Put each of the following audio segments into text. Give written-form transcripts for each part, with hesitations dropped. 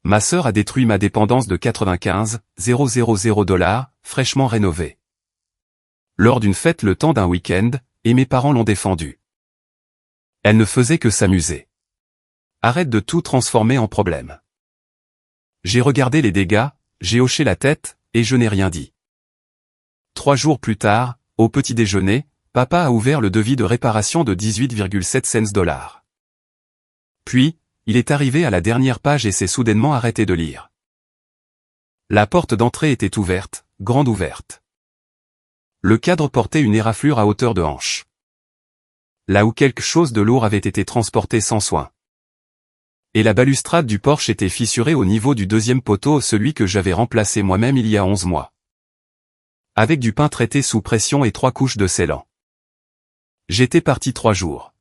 Ma sœur a détruit ma dépendance de 95 000 $, fraîchement rénovée. Lors d'une fête le temps d'un week-end, et mes parents l'ont défendue. Elle ne faisait que s'amuser. Arrête de tout transformer en problème. J'ai regardé les dégâts, j'ai hoché la tête, et je n'ai rien dit. 3 jours plus tard, au petit déjeuner, papa a ouvert le devis de réparation de 18,7 $. Puis, il est arrivé à la dernière page et s'est soudainement arrêté de lire. La porte d'entrée était ouverte, grande ouverte. Le cadre portait une éraflure à hauteur de hanche. Là où quelque chose de lourd avait été transporté sans soin. Et la balustrade du porche était fissurée au niveau du deuxième poteau, celui que j'avais remplacé moi-même il y a 11 mois. Avec du pain traité sous pression et 3 couches de scellant. J'étais parti 3 jours.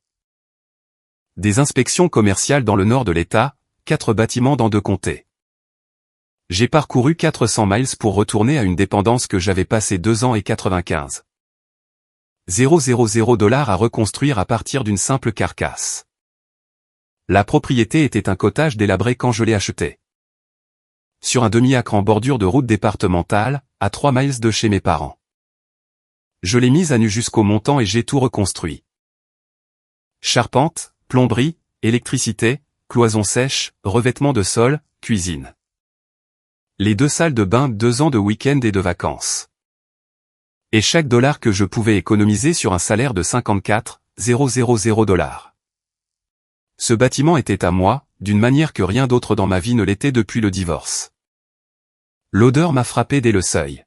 Des inspections commerciales dans le nord de l'État, 4 bâtiments dans 2 comtés. J'ai parcouru 400 miles pour retourner à une dépendance que j'avais passé 2 ans et 95 000 $ à reconstruire à partir d'une simple carcasse. La propriété était un cottage délabré quand je l'ai acheté. Sur un demi-acre en bordure de route départementale, à 3 miles de chez mes parents. Je l'ai mise à nu jusqu'au montant et j'ai tout reconstruit. Charpente, plomberie, électricité, cloisons sèches, revêtement de sol, cuisine. Les 2 salles de bain, 2 ans de week-end et de vacances. Et chaque dollar que je pouvais économiser sur un salaire de 54 000 $. Ce bâtiment était à moi, d'une manière que rien d'autre dans ma vie ne l'était depuis le divorce. L'odeur m'a frappé dès le seuil.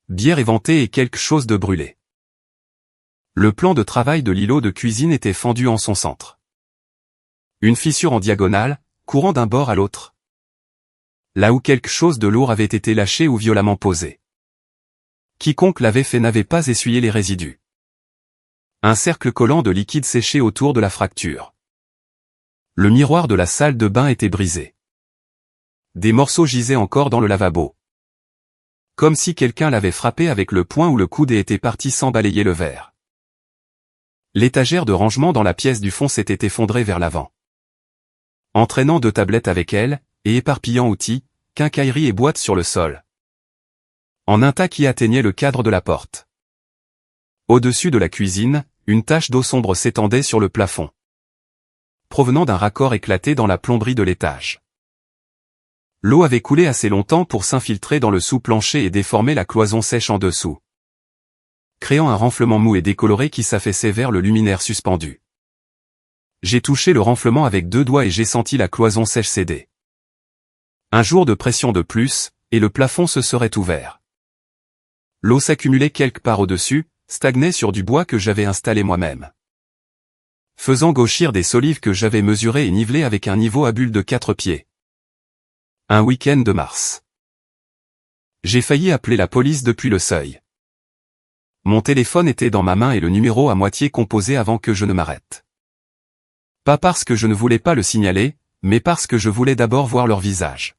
Bière éventée et quelque chose de brûlé. Le plan de travail de l'îlot de cuisine était fendu en son centre. Une fissure en diagonale, courant d'un bord à l'autre. Là où quelque chose de lourd avait été lâché ou violemment posé. Quiconque l'avait fait n'avait pas essuyé les résidus. Un cercle collant de liquide séché autour de la fracture. Le miroir de la salle de bain était brisé. Des morceaux gisaient encore dans le lavabo. Comme si quelqu'un l'avait frappé avec le poing ou le coude et était parti sans balayer le verre. L'étagère de rangement dans la pièce du fond s'était effondrée vers l'avant. Entraînant 2 tablettes avec elle, et éparpillant outils, quincailleries et boîtes sur le sol. En un tas qui atteignait le cadre de la porte. Au-dessus de la cuisine, une tache d'eau sombre s'étendait sur le plafond. Provenant d'un raccord éclaté dans la plomberie de l'étage. L'eau avait coulé assez longtemps pour s'infiltrer dans le sous-plancher et déformer la cloison sèche en dessous. Créant un renflement mou et décoloré qui s'affaissait vers le luminaire suspendu. J'ai touché le renflement avec 2 doigts et j'ai senti la cloison sèche céder. Un jour de pression de plus, et le plafond se serait ouvert. L'eau s'accumulait quelque part au-dessus, stagnait sur du bois que j'avais installé moi-même. Faisant gauchir des solives que j'avais mesurées et nivelées avec un niveau à bulle de 4 pieds. Un week-end de mars. J'ai failli appeler la police depuis le seuil. Mon téléphone était dans ma main et le numéro à moitié composé avant que je ne m'arrête. Pas parce que je ne voulais pas le signaler, mais parce que je voulais d'abord voir leur visage.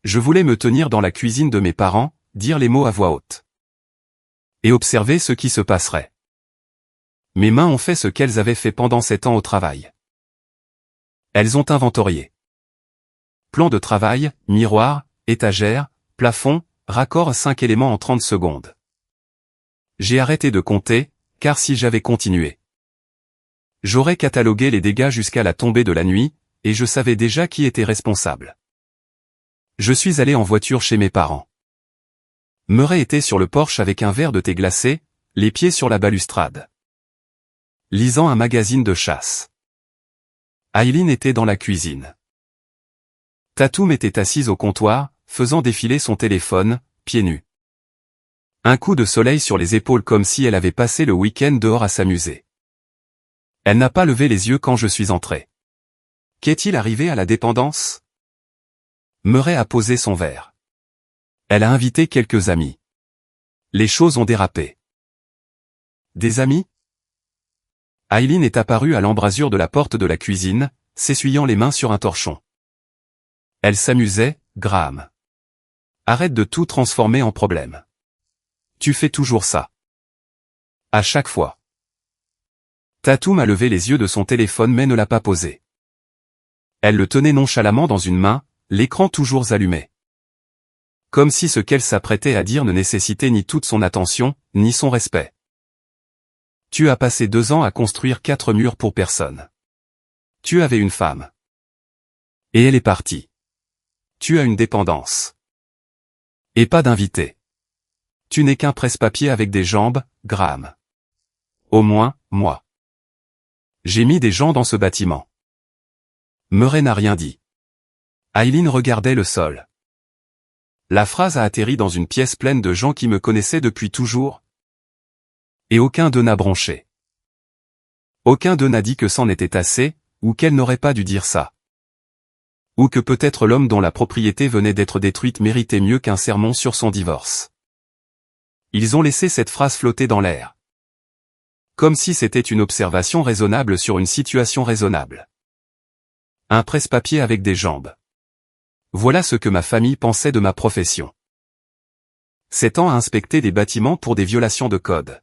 Je voulais me tenir dans la cuisine de mes parents, dire les mots à voix haute. Et observer ce qui se passerait. Mes mains ont fait ce qu'elles avaient fait pendant 7 ans au travail. Elles ont inventorié. Plan de travail, miroir, étagère, plafond, raccord 5 éléments en 30 secondes. J'ai arrêté de compter, car si j'avais continué, j'aurais catalogué les dégâts jusqu'à la tombée de la nuit, et je savais déjà qui était responsable. Je suis allé en voiture chez mes parents. Murray était sur le porche avec un verre de thé glacé, les pieds sur la balustrade. Lisant un magazine de chasse. Aileen était dans la cuisine. Tatum était assise au comptoir, faisant défiler son téléphone, pieds nus. Un coup de soleil sur les épaules comme si elle avait passé le week-end dehors à s'amuser. Elle n'a pas levé les yeux quand je suis entré. Qu'est-il arrivé à la dépendance? Murray a posé son verre. Elle a invité quelques amis. Les choses ont dérapé. Des amis? Aileen est apparue à l'embrasure de la porte de la cuisine, s'essuyant les mains sur un torchon. Elle s'amusait, Graham. Arrête de tout transformer en problème. Tu fais toujours ça. À chaque fois. Tatum a levé les yeux de son téléphone mais ne l'a pas posé. Elle le tenait nonchalamment dans une main, l'écran toujours allumé. Comme si ce qu'elle s'apprêtait à dire ne nécessitait ni toute son attention, ni son respect. Tu as passé 2 ans à construire 4 murs pour personne. Tu avais une femme. Et elle est partie. Tu as une dépendance. Et pas d'invité. Tu n'es qu'un presse-papier avec des jambes, Graham. Au moins, moi. J'ai mis des gens dans ce bâtiment. Murray n'a rien dit. Eileen regardait le sol. La phrase a atterri dans une pièce pleine de gens qui me connaissaient depuis toujours. Et aucun d'eux n'a bronché. Aucun d'eux n'a dit que c'en était assez, ou qu'elle n'aurait pas dû dire ça. Ou que peut-être l'homme dont la propriété venait d'être détruite méritait mieux qu'un sermon sur son divorce. Ils ont laissé cette phrase flotter dans l'air. Comme si c'était une observation raisonnable sur une situation raisonnable. Un presse-papier avec des jambes. Voilà ce que ma famille pensait de ma profession. 7 ans à inspecter des bâtiments pour des violations de code.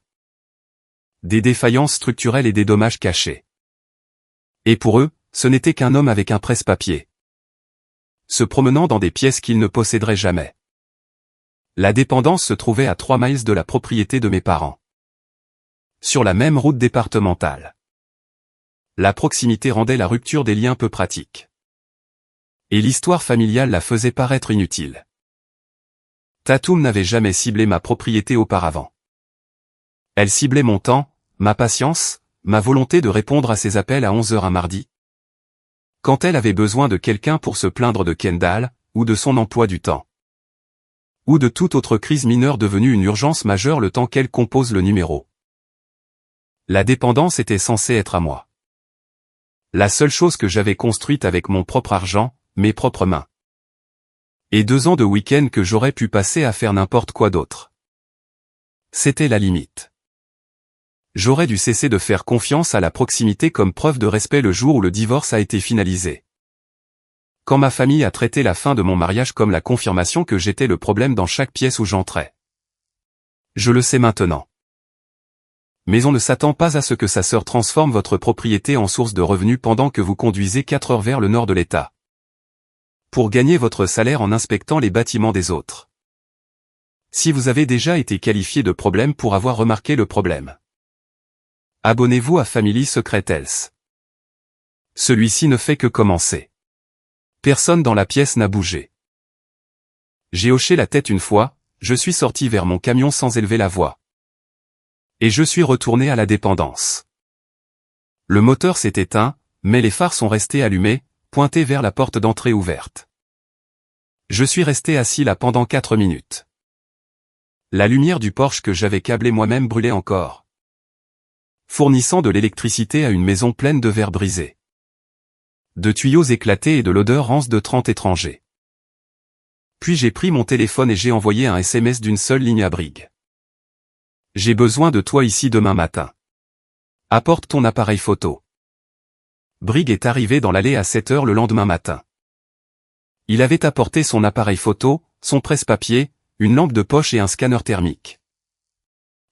Des défaillances structurelles et des dommages cachés. Et pour eux, ce n'était qu'un homme avec un presse-papier. Se promenant dans des pièces qu'il ne posséderait jamais. La dépendance se trouvait à 3 miles de la propriété de mes parents. Sur la même route départementale. La proximité rendait la rupture des liens peu pratique. Et l'histoire familiale la faisait paraître inutile. Tatum n'avait jamais ciblé ma propriété auparavant. Elle ciblait mon temps, ma patience, ma volonté de répondre à ses appels à 11h un mardi. Quand elle avait besoin de quelqu'un pour se plaindre de Kendall, ou de son emploi du temps. Ou de toute autre crise mineure devenue une urgence majeure le temps qu'elle compose le numéro. La dépendance était censée être à moi. La seule chose que j'avais construite avec mon propre argent, mes propres mains. Et 2 ans de week-end que j'aurais pu passer à faire n'importe quoi d'autre. C'était la limite. J'aurais dû cesser de faire confiance à la proximité comme preuve de respect le jour où le divorce a été finalisé. Quand ma famille a traité la fin de mon mariage comme la confirmation que j'étais le problème dans chaque pièce où j'entrais. Je le sais maintenant. Mais on ne s'attend pas à ce que sa sœur transforme votre propriété en source de revenus pendant que vous conduisez 4 heures vers le nord de l'État. Pour gagner votre salaire en inspectant les bâtiments des autres. Si vous avez déjà été qualifié de problème pour avoir remarqué le problème. Abonnez-vous à Family Secret Health. Celui-ci ne fait que commencer. Personne dans la pièce n'a bougé. J'ai hoché la tête une fois, je suis sorti vers mon camion sans élever la voix. Et je suis retourné à la dépendance. Le moteur s'est éteint, mais les phares sont restés allumés, pointés vers la porte d'entrée ouverte. Je suis resté assis là pendant 4 minutes. La lumière du Porsche que j'avais câblé moi-même brûlait encore. Fournissant de l'électricité à une maison pleine de verres brisés. De tuyaux éclatés et de l'odeur rance de 30 étrangers. Puis j'ai pris mon téléphone et j'ai envoyé un SMS d'une seule ligne à Brig. J'ai besoin de toi ici demain matin. Apporte ton appareil photo. Brig est arrivé dans l'allée à 7 heures le lendemain matin. Il avait apporté son appareil photo, son presse-papier, une lampe de poche et un scanner thermique.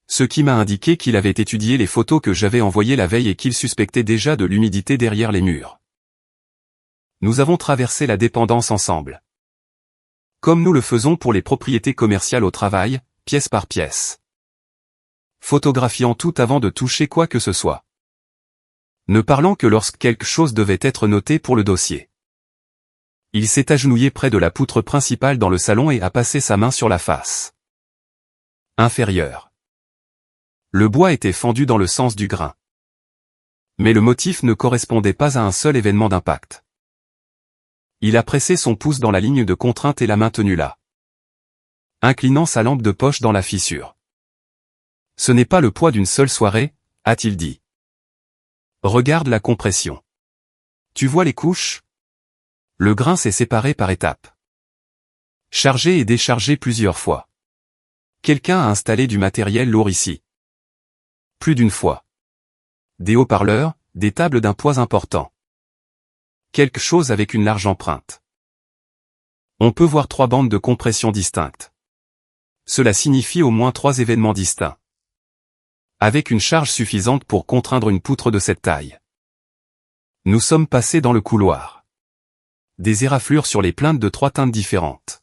Ce qui m'a indiqué qu'il avait étudié les photos que j'avais envoyées la veille et qu'il suspectait déjà de l'humidité derrière les murs. Nous avons traversé la dépendance ensemble. Comme nous le faisons pour les propriétés commerciales au travail, pièce par pièce. Photographiant tout avant de toucher quoi que ce soit. Ne parlant que lorsque quelque chose devait être noté pour le dossier. Il s'est agenouillé près de la poutre principale dans le salon et a passé sa main sur la face inférieure. Le bois était fendu dans le sens du grain. Mais le motif ne correspondait pas à un seul événement d'impact. Il a pressé son pouce dans la ligne de contrainte et l'a maintenu là. Inclinant sa lampe de poche dans la fissure. Ce n'est pas le poids d'une seule soirée, a-t-il dit. Regarde la compression. Tu vois les couches? Le grain s'est séparé par étapes. Chargé et déchargé plusieurs fois. Quelqu'un a installé du matériel lourd ici. Plus d'une fois. Des haut-parleurs, des tables d'un poids important. Quelque chose avec une large empreinte. On peut voir 3 bandes de compression distinctes. Cela signifie au moins 3 événements distincts. Avec une charge suffisante pour contraindre une poutre de cette taille. Nous sommes passés dans le couloir. Des éraflures sur les plaintes de 3 teintes différentes.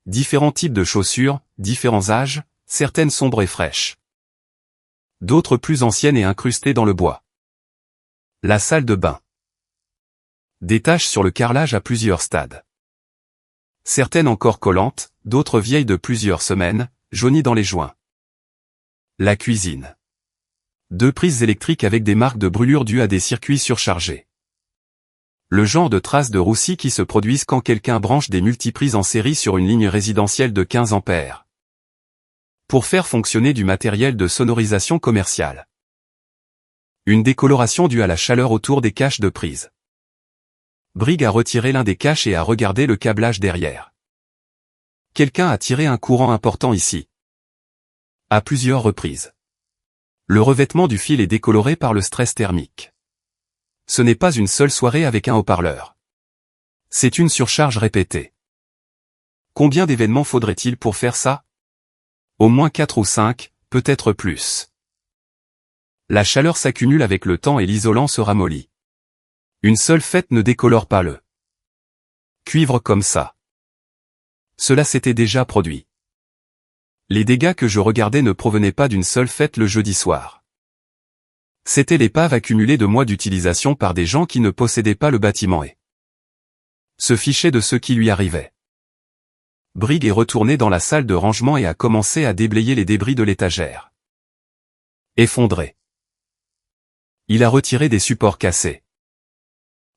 Différents types de chaussures, différents âges, certaines sombres et fraîches. D'autres plus anciennes et incrustées dans le bois. La salle de bain. Des taches sur le carrelage à plusieurs stades. Certaines encore collantes, d'autres vieilles de plusieurs semaines, jaunies dans les joints. La cuisine. 2 prises électriques avec des marques de brûlure dues à des circuits surchargés. Le genre de traces de roussi qui se produisent quand quelqu'un branche des multiprises en série sur une ligne résidentielle de 15 ampères. Pour faire fonctionner du matériel de sonorisation commerciale. Une décoloration due à la chaleur autour des caches de prise. Briggs a retiré l'un des caches et a regardé le câblage derrière. Quelqu'un a tiré un courant important ici. À plusieurs reprises. Le revêtement du fil est décoloré par le stress thermique. Ce n'est pas une seule soirée avec un haut-parleur. C'est une surcharge répétée. Combien d'événements faudrait-il pour faire ça? Au moins 4 ou 5, peut-être plus. La chaleur s'accumule avec le temps et l'isolant se ramollit. Une seule fête ne décolore pas le cuivre comme ça. Cela s'était déjà produit. Les dégâts que je regardais ne provenaient pas d'une seule fête le jeudi soir. C'était l'épave accumulée de mois d'utilisation par des gens qui ne possédaient pas le bâtiment et se fichaient de ce qui lui arrivait. Briggs est retourné dans la salle de rangement et a commencé à déblayer les débris de l'étagère. Effondré. Il a retiré des supports cassés.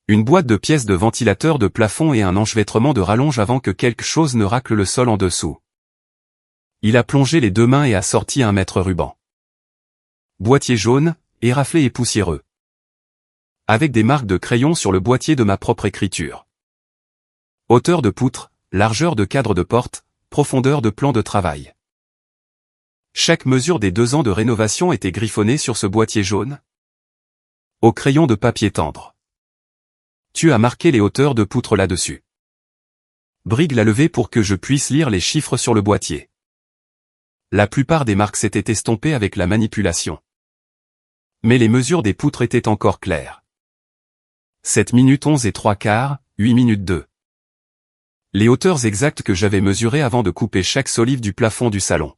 Une boîte de pièces de ventilateur de plafond et un enchevêtrement de rallonge avant que quelque chose ne racle le sol en dessous. Il a plongé les 2 mains et a sorti un mètre ruban. Boîtier jaune, éraflé et poussiéreux. Avec des marques de crayon sur le boîtier de ma propre écriture. Hauteur de poutre, largeur de cadre de porte, profondeur de plan de travail. Chaque mesure des 2 ans de rénovation était griffonnée sur ce boîtier jaune. Au crayon de papier tendre. Tu as marqué les hauteurs de poutre là-dessus. Briggs l'a levé pour que je puisse lire les chiffres sur le boîtier. La plupart des marques s'étaient estompées avec la manipulation. Mais les mesures des poutres étaient encore claires. 7 minutes 11 et 3/4, 8 minutes 2. Les hauteurs exactes que j'avais mesurées avant de couper chaque solive du plafond du salon.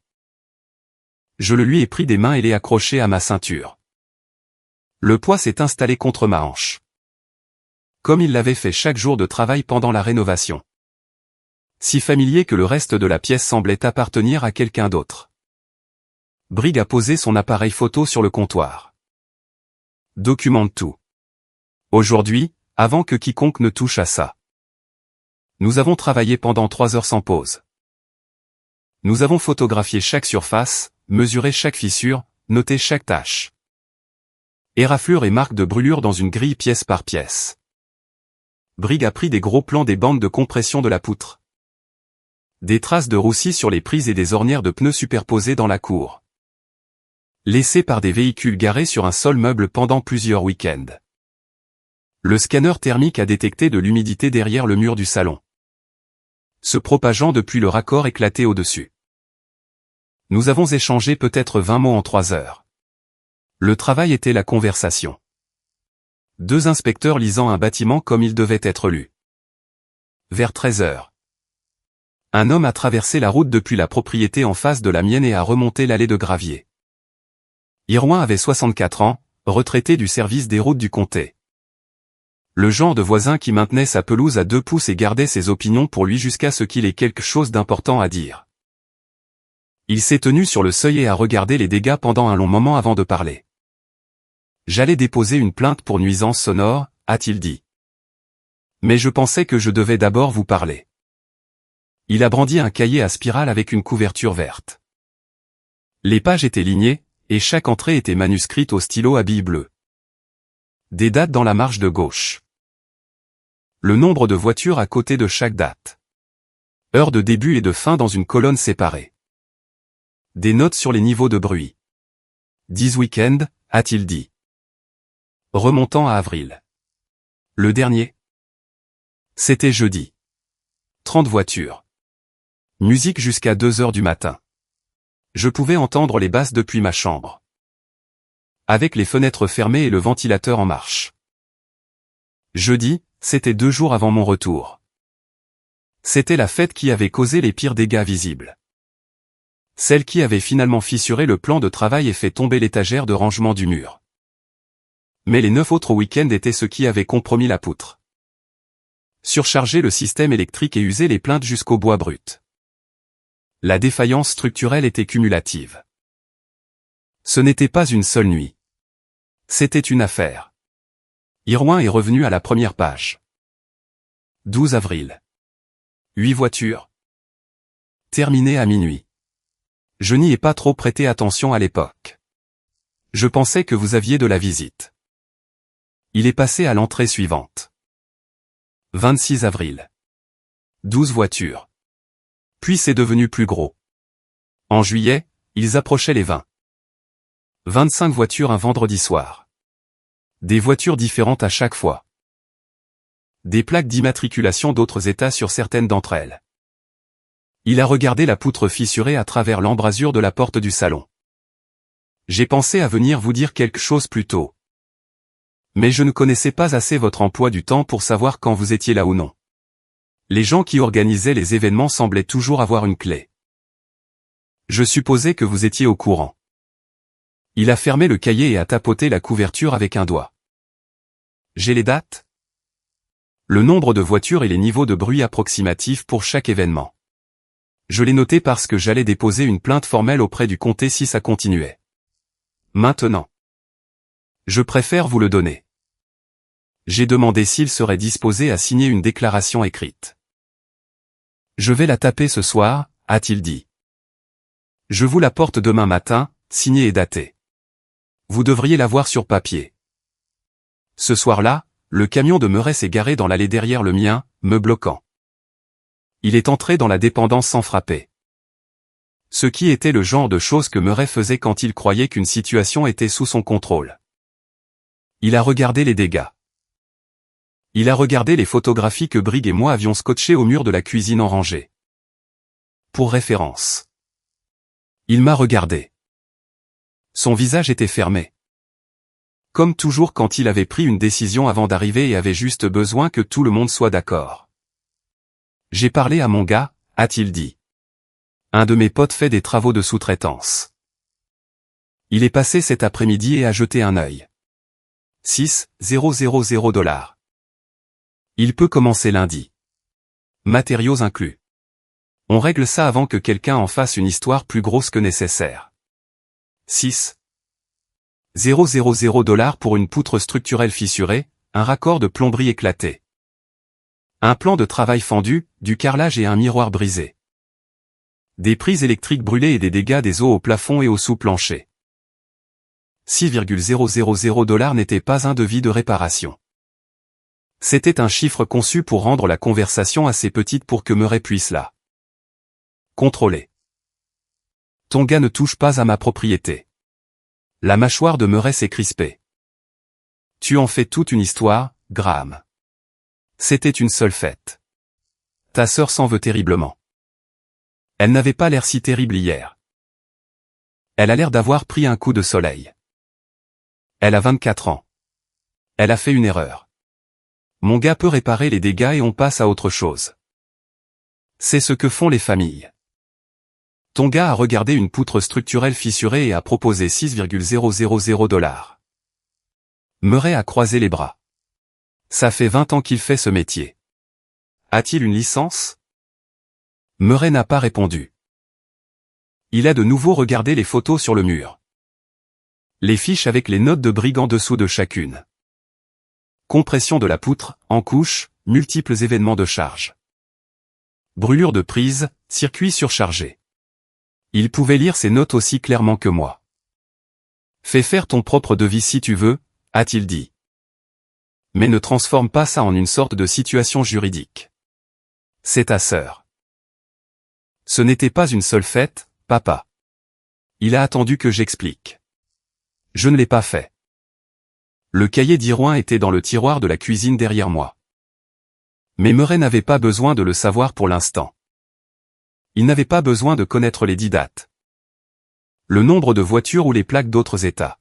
Je le lui ai pris des mains et l'ai accroché à ma ceinture. Le poids s'est installé contre ma hanche. Comme il l'avait fait chaque jour de travail pendant la rénovation. Si familier que le reste de la pièce semblait appartenir à quelqu'un d'autre. Briggs a posé son appareil photo sur le comptoir. Documente tout. Aujourd'hui, avant que quiconque ne touche à ça. Nous avons travaillé pendant 3 heures sans pause. Nous avons photographié chaque surface, mesuré chaque fissure, noté chaque tache. Éraflure et marque de brûlure dans une grille pièce par pièce. Briggs a pris des gros plans des bandes de compression de la poutre. Des traces de roussi sur les prises et des ornières de pneus superposées dans la cour. Laissées par des véhicules garés sur un sol meuble pendant plusieurs week-ends. Le scanner thermique a détecté de l'humidité derrière le mur du salon. Se propageant depuis le raccord éclaté au-dessus. Nous avons échangé peut-être 20 mots en 3 heures. Le travail était la conversation. 2 inspecteurs lisant un bâtiment comme il devait être lu. Vers 13 heures. Un homme a traversé la route depuis la propriété en face de la mienne et a remonté l'allée de gravier. Irwin avait 64 ans, retraité du service des routes du comté. Le genre de voisin qui maintenait sa pelouse à 2 pouces et gardait ses opinions pour lui jusqu'à ce qu'il ait quelque chose d'important à dire. Il s'est tenu sur le seuil et a regardé les dégâts pendant un long moment avant de parler. « J'allais déposer une plainte pour nuisance sonore, a-t-il dit. Mais je pensais que je devais d'abord vous parler. » Il a brandi un cahier à spirale avec une couverture verte. Les pages étaient lignées, et chaque entrée était manuscrite au stylo à billes bleues. Des dates dans la marge de gauche. Le nombre de voitures à côté de chaque date. Heure de début et de fin dans une colonne séparée. Des notes sur les niveaux de bruit. 10 week-ends, a-t-il dit. Remontant à avril. Le dernier. C'était jeudi. 30 voitures. Musique jusqu'à 2 heures du matin. Je pouvais entendre les basses depuis ma chambre. Avec les fenêtres fermées et le ventilateur en marche. Jeudi, c'était 2 jours avant mon retour. C'était la fête qui avait causé les pires dégâts visibles. Celle qui avait finalement fissuré le plan de travail et fait tomber l'étagère de rangement du mur. Mais les 9 autres week-ends étaient ceux qui avaient compromis la poutre. Surcharger le système électrique et user les plaintes jusqu'au bois brut. La défaillance structurelle était cumulative. Ce n'était pas une seule nuit. C'était une affaire. Irwin est revenu à la première page. 12 avril. 8 voitures. Terminé à minuit. Je n'y ai pas trop prêté attention à l'époque. Je pensais que vous aviez de la visite. Il est passé à l'entrée suivante. 26 avril. 12 voitures. Puis c'est devenu plus gros. En juillet, ils approchaient les 20. 25 voitures un vendredi soir. Des voitures différentes à chaque fois. Des plaques d'immatriculation d'autres États sur certaines d'entre elles. Il a regardé la poutre fissurée à travers l'embrasure de la porte du salon. J'ai pensé à venir vous dire quelque chose plus tôt. Mais je ne connaissais pas assez votre emploi du temps pour savoir quand vous étiez là ou non. Les gens qui organisaient les événements semblaient toujours avoir une clé. Je supposais que vous étiez au courant. Il a fermé le cahier et a tapoté la couverture avec un doigt. J'ai les dates? Le nombre de voitures et les niveaux de bruit approximatifs pour chaque événement. Je l'ai noté parce que j'allais déposer une plainte formelle auprès du comté si ça continuait. Maintenant. Je préfère vous le donner. J'ai demandé s'il serait disposé à signer une déclaration écrite. Je vais la taper ce soir, a-t-il dit. Je vous la porte demain matin, signée et datée. Vous devriez l'avoir sur papier. Ce soir-là, le camion de Murray s'est garé dans l'allée derrière le mien, me bloquant. Il est entré dans la dépendance sans frapper. Ce qui était le genre de choses que Murray faisait quand il croyait qu'une situation était sous son contrôle. Il a regardé les dégâts. Il a regardé les photographies que Brigg et moi avions scotchées au mur de la cuisine en rangée. Pour référence. Il m'a regardé. Son visage était fermé. Comme toujours quand il avait pris une décision avant d'arriver et avait juste besoin que tout le monde soit d'accord. J'ai parlé à mon gars, a-t-il dit. Un de mes potes fait des travaux de sous-traitance. Il est passé cet après-midi et a jeté un œil. 6,000 $. Il peut commencer lundi. Matériaux inclus. On règle ça avant que quelqu'un en fasse une histoire plus grosse que nécessaire. 6,000 $ pour une poutre structurelle fissurée, un raccord de plomberie éclaté. Un plan de travail fendu, du carrelage et un miroir brisé. Des prises électriques brûlées et des dégâts des eaux au plafond et au sous-plancher. 6,000 $ n'était pas un devis de réparation. C'était un chiffre conçu pour rendre la conversation assez petite pour que Murray puisse la contrôler. Ton gars ne touche pas à ma propriété. La mâchoire de Murray s'est crispée. Tu en fais toute une histoire, Graham. C'était une seule fête. Ta sœur s'en veut terriblement. Elle n'avait pas l'air si terrible hier. Elle a l'air d'avoir pris un coup de soleil. Elle a 24 ans. Elle a fait une erreur. Mon gars peut réparer les dégâts et on passe à autre chose. C'est ce que font les familles. Ton gars a regardé une poutre structurelle fissurée et a proposé 6,000 $. Murray a croisé les bras. Ça fait 20 ans qu'il fait ce métier. A-t-il une licence? Murray n'a pas répondu. Il a de nouveau regardé les photos sur le mur. Les fiches avec les notes de Brigg en dessous de chacune. Compression de la poutre, en couche, multiples événements de charge. Brûlure de prise, circuit surchargé. Il pouvait lire ces notes aussi clairement que moi. Fais faire ton propre devis si tu veux, a-t-il dit. Mais ne transforme pas ça en une sorte de situation juridique. C'est ta sœur. Ce n'était pas une seule fête, papa. Il a attendu que j'explique. Je ne l'ai pas fait. Le cahier d'Irwin était dans le tiroir de la cuisine derrière moi. Mais Murray n'avait pas besoin de le savoir pour l'instant. Il n'avait pas besoin de connaître les 10 dates. Le nombre de voitures ou les plaques d'autres États.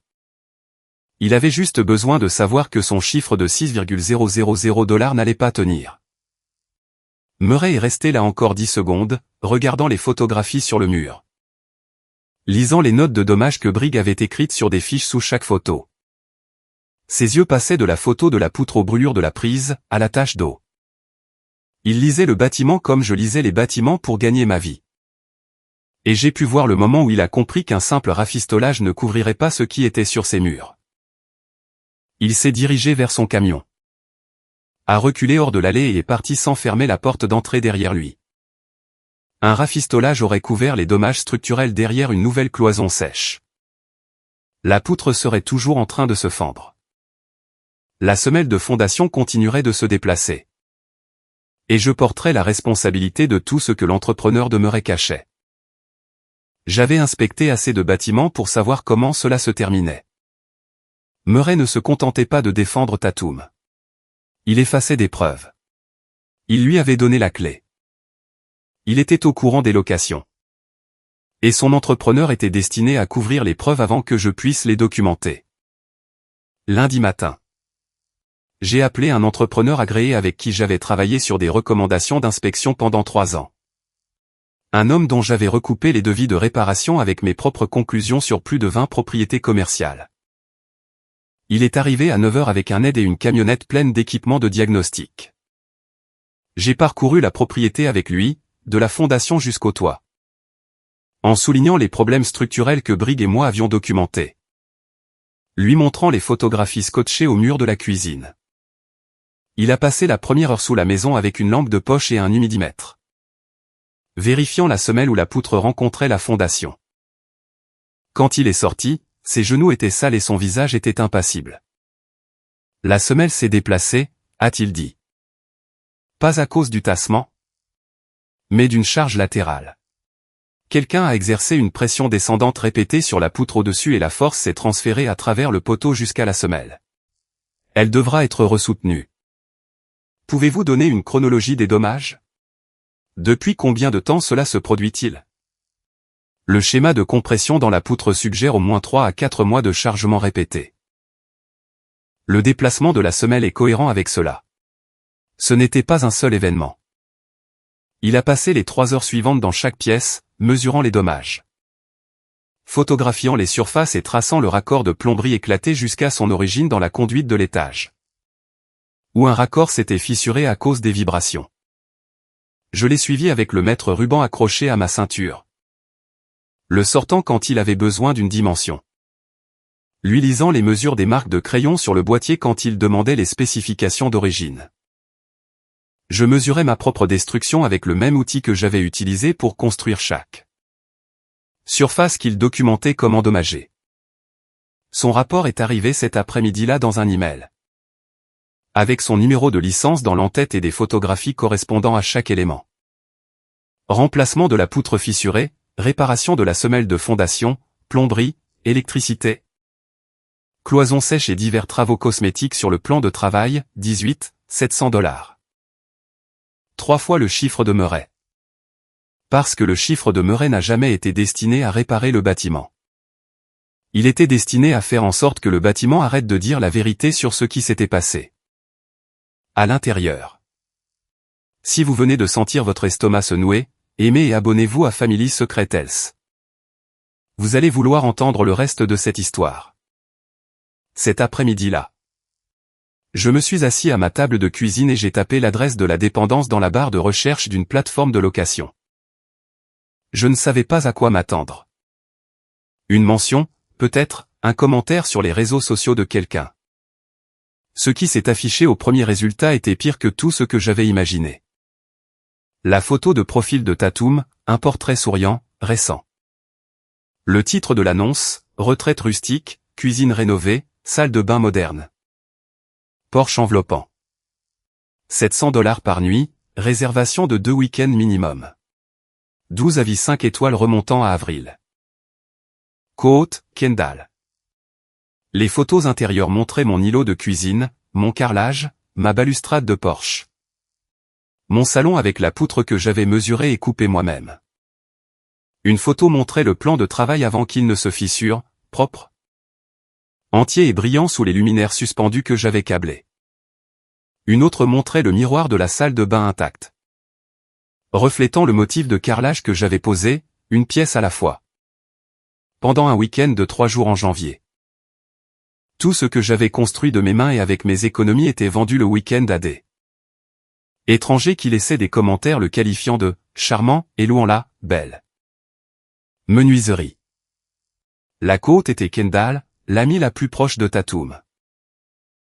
Il avait juste besoin de savoir que son chiffre de 6,000 $ n'allait pas tenir. Murray est resté là encore 10 secondes, regardant les photographies sur le mur. Lisant les notes de dommages que Briggs avait écrites sur des fiches sous chaque photo. Ses yeux passaient de la photo de la poutre aux brûlures de la prise, à la tache d'eau. Il lisait le bâtiment comme je lisais les bâtiments pour gagner ma vie. Et j'ai pu voir le moment où il a compris qu'un simple rafistolage ne couvrirait pas ce qui était sur ces murs. Il s'est dirigé vers son camion. A reculé hors de l'allée et est parti sans fermer la porte d'entrée derrière lui. Un rafistolage aurait couvert les dommages structurels derrière une nouvelle cloison sèche. La poutre serait toujours en train de se fendre. La semelle de fondation continuerait de se déplacer. Et je porterais la responsabilité de tout ce que l'entrepreneur demeurait caché. J'avais inspecté assez de bâtiments pour savoir comment cela se terminait. Murray ne se contentait pas de défendre Tatum. Il effaçait des preuves. Il lui avait donné la clé. Il était au courant des locations. Et son entrepreneur était destiné à couvrir les preuves avant que je puisse les documenter. Lundi matin. J'ai appelé un entrepreneur agréé avec qui j'avais travaillé sur des recommandations d'inspection pendant 3 ans. Un homme dont j'avais recoupé les devis de réparation avec mes propres conclusions sur plus de 20 propriétés commerciales. Il est arrivé à 9 h avec un aide et une camionnette pleine d'équipements de diagnostic. J'ai parcouru la propriété avec lui, de la fondation jusqu'au toit. En soulignant les problèmes structurels que Briggs et moi avions documentés. Lui montrant les photographies scotchées au mur de la cuisine. Il a passé la première heure sous la maison avec une lampe de poche et un humidimètre. Vérifiant la semelle où la poutre rencontrait la fondation. Quand il est sorti, ses genoux étaient sales et son visage était impassible. La semelle s'est déplacée, a-t-il dit. Pas à cause du tassement, mais d'une charge latérale. Quelqu'un a exercé une pression descendante répétée sur la poutre au-dessus et la force s'est transférée à travers le poteau jusqu'à la semelle. Elle devra être ressoutenue. Pouvez-vous donner une chronologie des dommages? Depuis combien de temps cela se produit-il? Le schéma de compression dans la poutre suggère au moins 3 à 4 mois de chargement répété. Le déplacement de la semelle est cohérent avec cela. Ce n'était pas un seul événement. Il a passé les 3 heures suivantes dans chaque pièce, mesurant les dommages. Photographiant les surfaces et traçant le raccord de plomberie éclaté jusqu'à son origine dans la conduite de l'étage. Où un raccord s'était fissuré à cause des vibrations. Je l'ai suivi avec le mètre ruban accroché à ma ceinture. Le sortant quand il avait besoin d'une dimension. Lui lisant les mesures des marques de crayon sur le boîtier quand il demandait les spécifications d'origine. Je mesurais ma propre destruction avec le même outil que j'avais utilisé pour construire chaque surface qu'il documentait comme endommagée. Son rapport est arrivé cet après-midi-là dans un email. Avec son numéro de licence dans l'entête et des photographies correspondant à chaque élément. Remplacement de la poutre fissurée, réparation de la semelle de fondation, plomberie, électricité. Cloison sèche et divers travaux cosmétiques sur le plan de travail, 700 $. 3 fois le chiffre de Murray. Parce que le chiffre de Murray n'a jamais été destiné à réparer le bâtiment. Il était destiné à faire en sorte que le bâtiment arrête de dire la vérité sur ce qui s'était passé. À l'intérieur. Si vous venez de sentir votre estomac se nouer, aimez et abonnez-vous à Family Secret Health. Vous allez vouloir entendre le reste de cette histoire. Cet après-midi-là. Je me suis assis à ma table de cuisine et j'ai tapé l'adresse de la dépendance dans la barre de recherche d'une plateforme de location. Je ne savais pas à quoi m'attendre. Une mention, peut-être, un commentaire sur les réseaux sociaux de quelqu'un. Ce qui s'est affiché au premier résultat était pire que tout ce que j'avais imaginé. La photo de profil de Tatum, un portrait souriant, récent. Le titre de l'annonce, retraite rustique, cuisine rénovée, salle de bain moderne. Porsche enveloppant. 700 $ par nuit, réservation de 2 week-ends minimum. 12 avis 5 étoiles remontant à avril. Côte, Kendall. Les photos intérieures montraient mon îlot de cuisine, mon carrelage, ma balustrade de Porsche. Mon salon avec la poutre que j'avais mesurée et coupée moi-même. Une photo montrait le plan de travail avant qu'il ne se fissure, propre. entier et brillant sous les luminaires suspendus que j'avais câblés. Une autre montrait le miroir de la salle de bain intact, reflétant le motif de carrelage que j'avais posé, une pièce à la fois. Pendant un week-end de 3 jours en janvier. Tout ce que j'avais construit de mes mains et avec mes économies était vendu le week-end à des étrangers qui laissaient des commentaires le qualifiant de « charmant » et louant la « belle ». Menuiserie. La côte était Kendall, l'amie la plus proche de Tatum.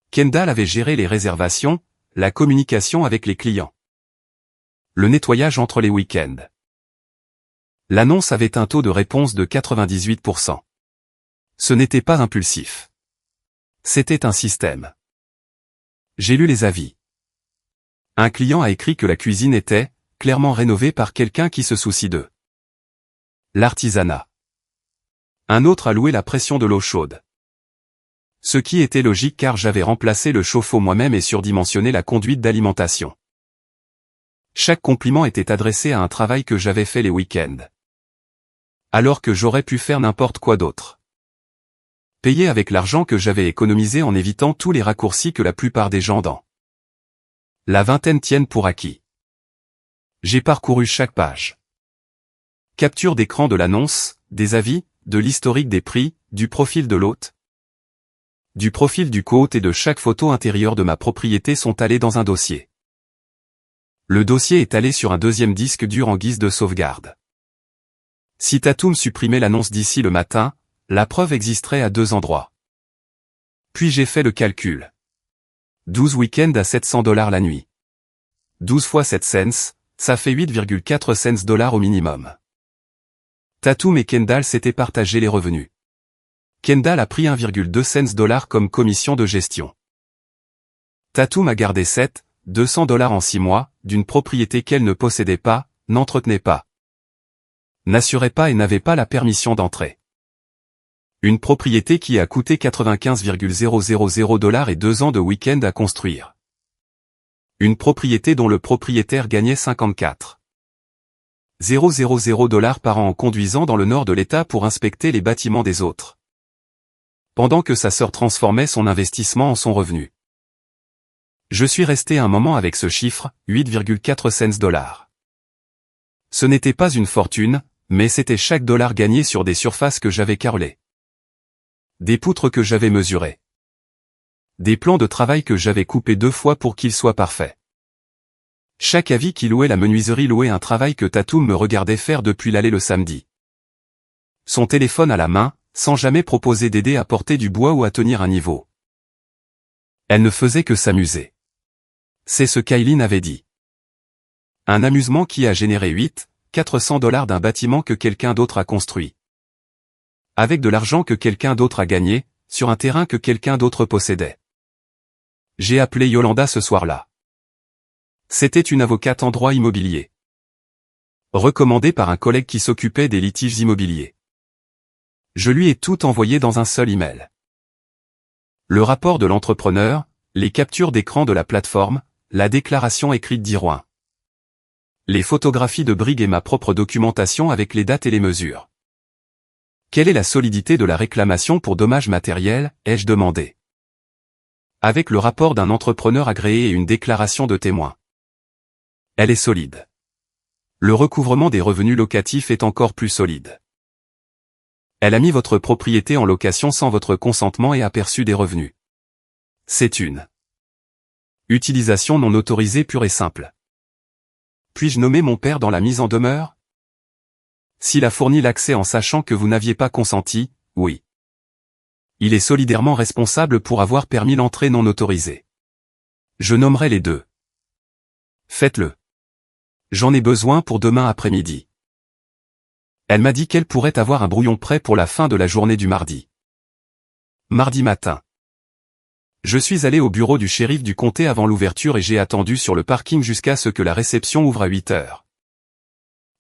Kendall avait géré les réservations, la communication avec les clients, le nettoyage entre les week-ends. L'annonce avait un taux de réponse de 98%. Ce n'était pas impulsif. C'était un système. J'ai lu les avis. Un client a écrit que la cuisine était clairement rénovée par quelqu'un qui se soucie de l'artisanat. Un autre a loué la pression de l'eau chaude. Ce qui était logique car j'avais remplacé le chauffe-eau moi-même et surdimensionné la conduite d'alimentation. Chaque compliment était adressé à un travail que j'avais fait les week-ends. Alors que j'aurais pu faire n'importe quoi d'autre. Payer avec l'argent que j'avais économisé en évitant tous les raccourcis que la plupart des gens dans la vingtaine tiennent pour acquis. J'ai parcouru chaque page. Capture d'écran de l'annonce, des avis, de l'historique des prix, du profil de l'hôte, du profil du co-hôte et de chaque photo intérieure de ma propriété sont allés dans un dossier. Le dossier est allé sur un deuxième disque dur en guise de sauvegarde. Si Tatum supprimait l'annonce d'ici le matin, la preuve existerait à 2 endroits. Puis j'ai fait le calcul. 12 week-ends à $700 la nuit. 12 fois 7 cents, ça fait 8,4 cents au minimum. Tatum et Kendall s'étaient partagé les revenus. Kendall a pris 1,2 cents comme commission de gestion. Tatum a gardé 200 $ en 6 mois, d'une propriété qu'elle ne possédait pas, n'entretenait pas, n'assurait pas et n'avait pas la permission d'entrer. Une propriété qui a coûté 95,000 $ et 2 ans de week-end à construire. Une propriété dont le propriétaire gagnait 54,000 $ par an en conduisant dans le nord de l'État pour inspecter les bâtiments des autres. Pendant que sa sœur transformait son investissement en son revenu. Je suis resté un moment avec ce chiffre, 8,4 cents. Ce n'était pas une fortune, mais c'était chaque dollar gagné sur des surfaces que j'avais carrelées. Des poutres que j'avais mesurées. Des plans de travail que j'avais coupés 2 fois pour qu'ils soient parfaits. Chaque avis qui louait la menuiserie louait un travail que Tatum me regardait faire depuis l'aller le samedi. Son téléphone à la main, sans jamais proposer d'aider à porter du bois ou à tenir un niveau. Elle ne faisait que s'amuser. C'est ce qu'Aileen avait dit. Un amusement qui a généré 400 $ d'un bâtiment que quelqu'un d'autre a construit. Avec de l'argent que quelqu'un d'autre a gagné, sur un terrain que quelqu'un d'autre possédait. J'ai appelé Yolanda ce soir-là. C'était une avocate en droit immobilier. Recommandée par un collègue qui s'occupait des litiges immobiliers. Je lui ai tout envoyé dans un seul email. Le rapport de l'entrepreneur, les captures d'écran de la plateforme, la déclaration écrite d'Irouin. Les photographies de Briggs et ma propre documentation avec les dates et les mesures. Quelle est la solidité de la réclamation pour dommages matériels, ai-je demandé. Avec le rapport d'un entrepreneur agréé et une déclaration de témoin. Elle est solide. Le recouvrement des revenus locatifs est encore plus solide. Elle a mis votre propriété en location sans votre consentement et a perçu des revenus. C'est une utilisation non autorisée pure et simple. Puis-je nommer mon père dans la mise en demeure? S'il a fourni l'accès en sachant que vous n'aviez pas consenti, oui. Il est solidairement responsable pour avoir permis l'entrée non autorisée. Je nommerai les deux. Faites-le. J'en ai besoin pour demain après-midi. Elle m'a dit qu'elle pourrait avoir un brouillon prêt pour la fin de la journée du mardi. Mardi matin. Je suis allé au bureau du shérif du comté avant l'ouverture et j'ai attendu sur le parking jusqu'à ce que la réception ouvre à 8 heures.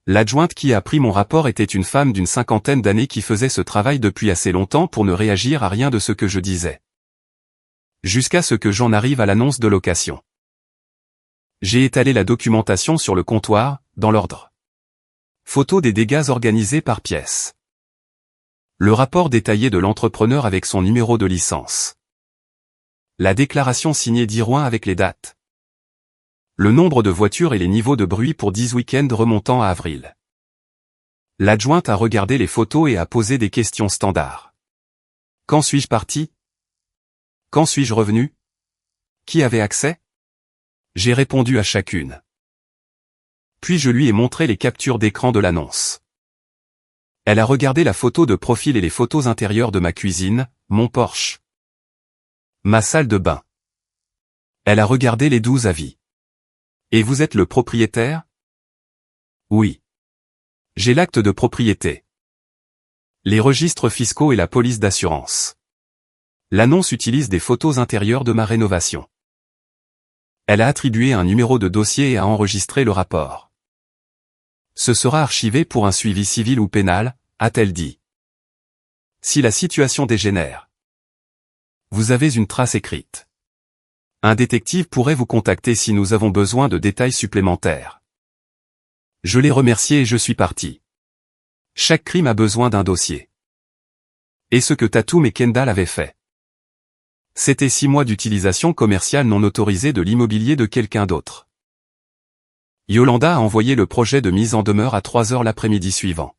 L'adjointe qui a pris mon rapport était une femme d'une 50aine d'années qui faisait ce travail depuis assez longtemps pour ne réagir à rien de ce que je disais. Jusqu'à ce que j'en arrive à l'annonce de location. J'ai étalé la documentation sur le comptoir, dans l'ordre. Photo des dégâts organisés par pièce. Le rapport détaillé de l'entrepreneur avec son numéro de licence. La déclaration signée d'Irouin avec les dates. Le nombre de voitures et les niveaux de bruit pour 10 week-ends remontant à avril. L'adjointe a regardé les photos et a posé des questions standards. Quand suis-je parti? Quand suis-je revenu? Qui avait accès? J'ai répondu à chacune. Puis je lui ai montré les captures d'écran de l'annonce. Elle a regardé la photo de profil et les photos intérieures de ma cuisine, mon Porsche. Ma salle de bain. Elle a regardé les 12 avis. Et vous êtes le propriétaire? Oui. J'ai l'acte de propriété. Les registres fiscaux et la police d'assurance. L'annonce utilise des photos intérieures de ma rénovation. Elle a attribué un numéro de dossier et a enregistré le rapport. Ce sera archivé pour un suivi civil ou pénal, a-t-elle dit. Si la situation dégénère. Vous avez une trace écrite. Un détective pourrait vous contacter si nous avons besoin de détails supplémentaires. Je l'ai remercié et je suis parti. Chaque crime a besoin d'un dossier. Et ce que Tatum et Kendall avaient fait. C'était 6 mois d'utilisation commerciale non autorisée de l'immobilier de quelqu'un d'autre. Yolanda a envoyé le projet de mise en demeure à 3 heures l'après-midi suivant.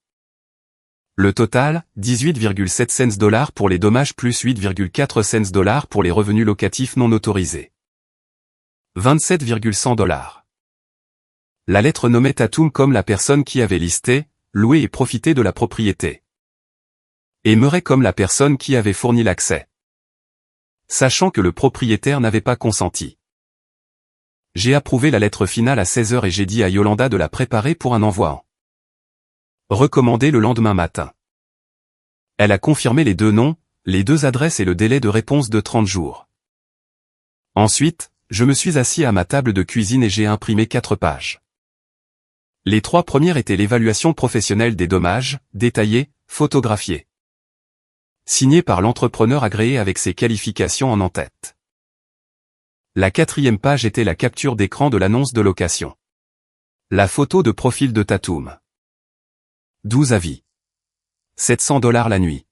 Le total, 18,7 cents pour les dommages plus 8,4 cents pour les revenus locatifs non autorisés. 27,100 $. La lettre nommait Tatum comme la personne qui avait listé, loué et profité de la propriété. Et Murray comme la personne qui avait fourni l'accès. Sachant que le propriétaire n'avait pas consenti. J'ai approuvé la lettre finale à 16 heures et j'ai dit à Yolanda de la préparer pour un envoi recommandé le lendemain matin. Elle a confirmé les 2 noms, les 2 adresses et le délai de réponse de 30 jours. Ensuite, je me suis assis à ma table de cuisine et j'ai imprimé 4 pages. Les 3 premières étaient l'évaluation professionnelle des dommages, détaillée, photographiée. Signée par l'entrepreneur agréé avec ses qualifications en en-tête. La 4e page était la capture d'écran de l'annonce de location. La photo de profil de Tatum. 12 avis. 700 $ la nuit.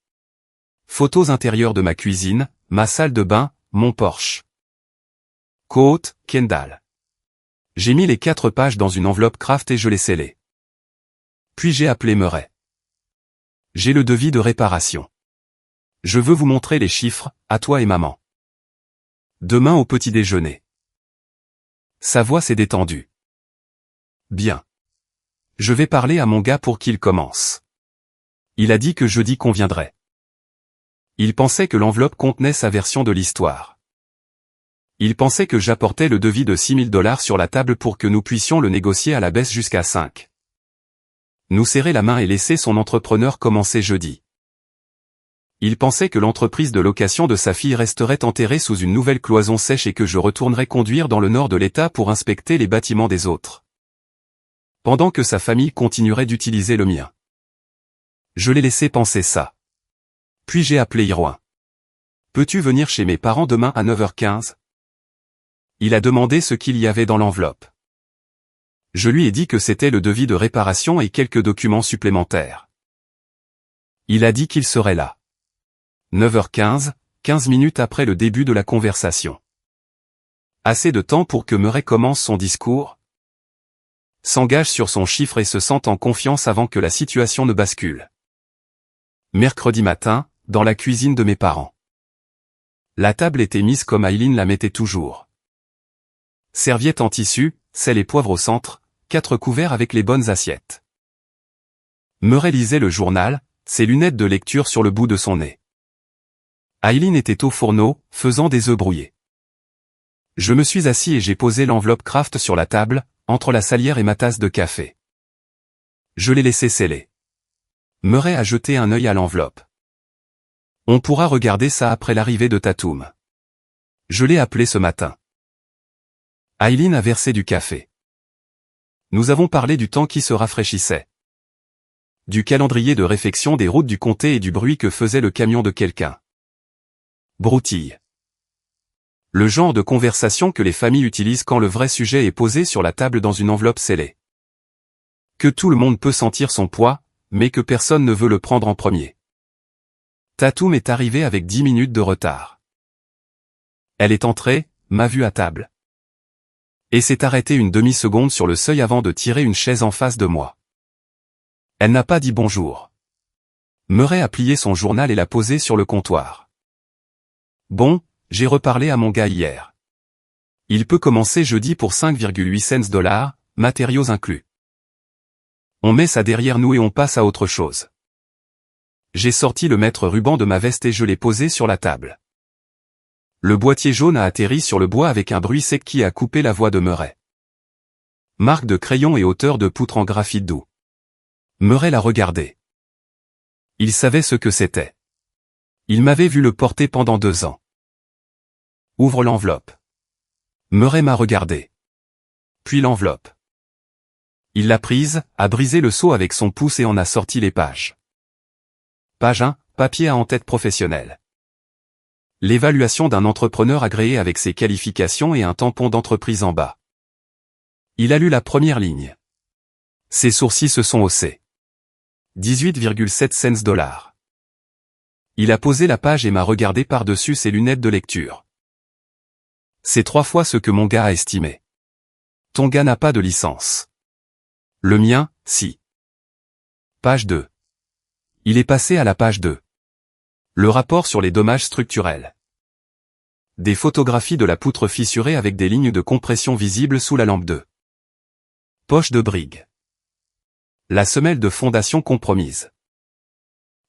Photos intérieures de ma cuisine, ma salle de bain, mon Porsche. Quote, Kendall. J'ai mis les 4 pages dans une enveloppe craft et je les scellées. Puis j'ai appelé Murray. J'ai le devis de réparation. Je veux vous montrer les chiffres, à toi et maman. Demain au petit déjeuner. Sa voix s'est détendue. Bien. Je vais parler à mon gars pour qu'il commence. Il a dit que jeudi conviendrait. Il pensait que l'enveloppe contenait sa version de l'histoire. Il pensait que j'apportais le devis de 6 000 $ sur la table pour que nous puissions le négocier à la baisse jusqu'à 5. Nous serrer la main et laisser son entrepreneur commencer jeudi. Il pensait que l'entreprise de location de sa fille resterait enterrée sous une nouvelle cloison sèche et que je retournerais conduire dans le nord de l'État pour inspecter les bâtiments des autres. Pendant que sa famille continuerait d'utiliser le mien. Je l'ai laissé penser ça. Puis j'ai appelé Irouin. Peux-tu venir chez mes parents demain à 9h15? Il a demandé ce qu'il y avait dans l'enveloppe. Je lui ai dit que c'était le devis de réparation et quelques documents supplémentaires. Il a dit qu'il serait là. 9h15, 15 minutes après le début de la conversation. Assez de temps pour que Murray commence son discours, s'engage sur son chiffre et se sente en confiance avant que la situation ne bascule. Mercredi matin, dans la cuisine de mes parents. La table était mise comme Aileen la mettait toujours. Serviette en tissu, sel et poivre au centre, 4 couverts avec les bonnes assiettes. Murray lisait le journal, ses lunettes de lecture sur le bout de son nez. Aileen était au fourneau, faisant des œufs brouillés. Je me suis assis et j'ai posé l'enveloppe craft sur la table, entre la salière et ma tasse de café. Je l'ai laissé sceller. Murray a jeté un œil à l'enveloppe. On pourra regarder ça après l'arrivée de Tatum. Je l'ai appelé ce matin. Aileen a versé du café. Nous avons parlé du temps qui se rafraîchissait. Du calendrier de réfection des routes du comté et du bruit que faisait le camion de quelqu'un. Broutille. Le genre de conversation que les familles utilisent quand le vrai sujet est posé sur la table dans une enveloppe scellée. Que tout le monde peut sentir son poids, mais que personne ne veut le prendre en premier. Tatoum est arrivée avec 10 minutes de retard. Elle est entrée, m'a vu à table. Et s'est arrêtée une demi-seconde sur le seuil avant de tirer une chaise en face de moi. Elle n'a pas dit bonjour. Murray a plié son journal et l'a posé sur le comptoir. Bon, j'ai reparlé à mon gars hier. Il peut commencer jeudi pour 5,8 cents, matériaux inclus. On met ça derrière nous et on passe à autre chose. J'ai sorti le mètre ruban de ma veste et je l'ai posé sur la table. Le boîtier jaune a atterri sur le bois avec un bruit sec qui a coupé la voix de Murray. Marque de crayon et hauteur de poutre en graphite doux. Murray l'a regardé. Il savait ce que c'était. Il m'avait vu le porter pendant 2 ans. Ouvre l'enveloppe. Murray m'a regardé. Puis l'enveloppe. Il l'a prise, a brisé le seau avec son pouce et en a sorti les pages. Page 1, papier à en-tête professionnel. L'évaluation d'un entrepreneur agréé avec ses qualifications et un tampon d'entreprise en bas. Il a lu la première ligne. Ses sourcils se sont haussés. 18,7 cents. Il a posé la page et m'a regardé par-dessus ses lunettes de lecture. C'est 3 fois ce que mon gars a estimé. Ton gars n'a pas de licence. Le mien, si. Page 2. Il est passé à la page 2. Le rapport sur les dommages structurels. Des photographies de la poutre fissurée avec des lignes de compression visibles sous la lampe 2. Poche de brigue. La semelle de fondation compromise.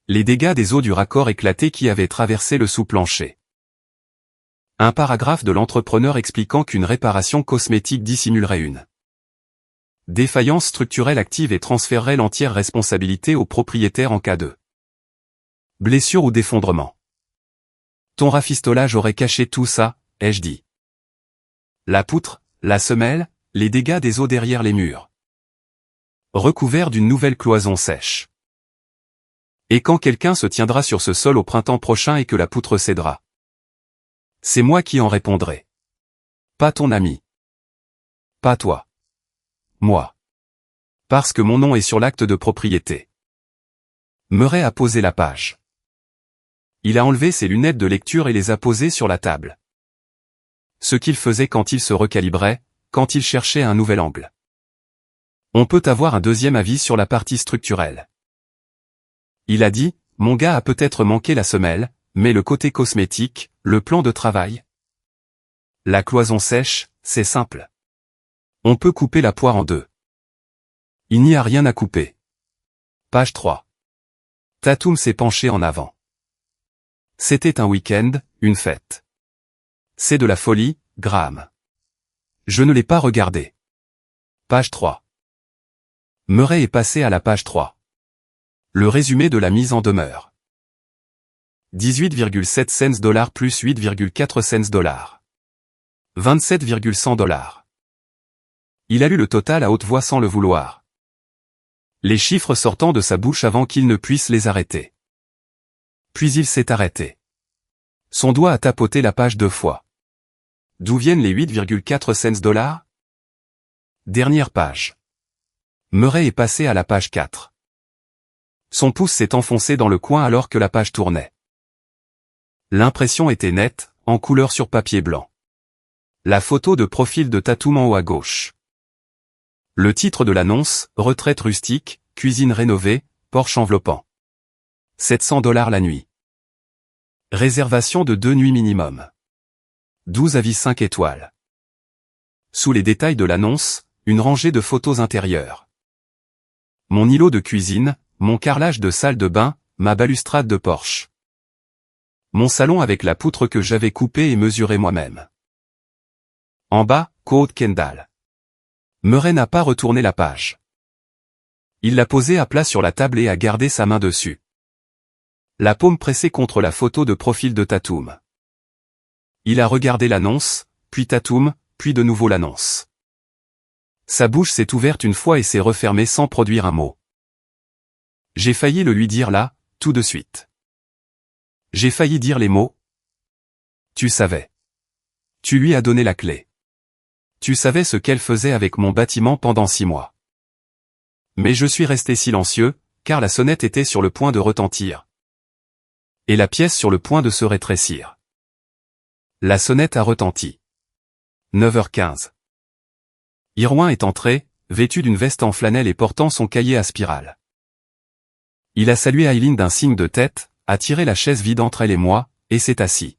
Les dégâts des os du raccord éclaté qui avaient traversé le sous-plancher. Un paragraphe de l'entrepreneur expliquant qu'une réparation cosmétique dissimulerait une défaillance structurelle active et transférerait l'entière responsabilité au propriétaire en cas de blessure ou d'effondrement. Ton rafistolage aurait caché tout ça, ai-je dit. La poutre, la semelle, les dégâts des os derrière les murs. Recouvert d'une nouvelle cloison sèche. Et quand quelqu'un se tiendra sur ce sol au printemps prochain et que la poutre cédera. C'est moi qui en répondrai. Pas ton ami. Pas toi. Moi. Parce que mon nom est sur l'acte de propriété. Murray a posé la page. Il a enlevé ses lunettes de lecture et les a posées sur la table. Ce qu'il faisait quand il se recalibrait, quand il cherchait un nouvel angle. On peut avoir un deuxième avis sur la partie structurelle. Il a dit, mon gars a peut-être manqué la semelle, mais le côté cosmétique, le plan de travail. La cloison sèche, c'est simple. On peut couper la poire en 2. Il n'y a rien à couper. Page 3. Tatoum s'est penché en avant. C'était un week-end, une fête. C'est de la folie, Graham. Je ne l'ai pas regardé. Page 3. Murray est passé à la page 3. Le résumé de la mise en demeure. 18,7 cents plus 8,4 cents. 27,100 $. Il a lu le total à haute voix sans le vouloir. Les chiffres sortant de sa bouche avant qu'il ne puisse les arrêter. Puis il s'est arrêté. Son doigt a tapoté la page 2 fois. D'où viennent les 8,4 cents? Dernière page. Murray est passé à la page 4. Son pouce s'est enfoncé dans le coin alors que la page tournait. L'impression était nette, en couleur sur papier blanc. La photo de profil de Tatoum en haut à gauche. Le titre de l'annonce, retraite rustique, cuisine rénovée, Porsche enveloppant. 700 $ la nuit. Réservation de 2 nuits minimum. 12 avis 5 étoiles. Sous les détails de l'annonce, une rangée de photos intérieures. Mon îlot de cuisine, mon carrelage de salle de bain, ma balustrade de Porsche. Mon salon avec la poutre que j'avais coupée et mesurée moi-même. En bas, Code Kendall. Murray n'a pas retourné la page. Il l'a posée à plat sur la table et a gardé sa main dessus. La paume pressée contre la photo de profil de Tatoum. Il a regardé l'annonce, puis Tatoum, puis de nouveau l'annonce. Sa bouche s'est ouverte une fois et s'est refermée sans produire un mot. J'ai failli le lui dire là, tout de suite. J'ai failli dire les mots. Tu savais. Tu lui as donné la clé. Tu savais ce qu'elle faisait avec mon bâtiment pendant 6 mois. Mais je suis resté silencieux, car la sonnette était sur le point de retentir. Et la pièce sur le point de se rétrécir. La sonnette a retenti. 9h15. Irwin est entré, vêtu d'une veste en flanelle et portant son cahier à spirale. Il a salué Aileen d'un signe de tête, a tiré la chaise vide entre elle et moi, et s'est assis.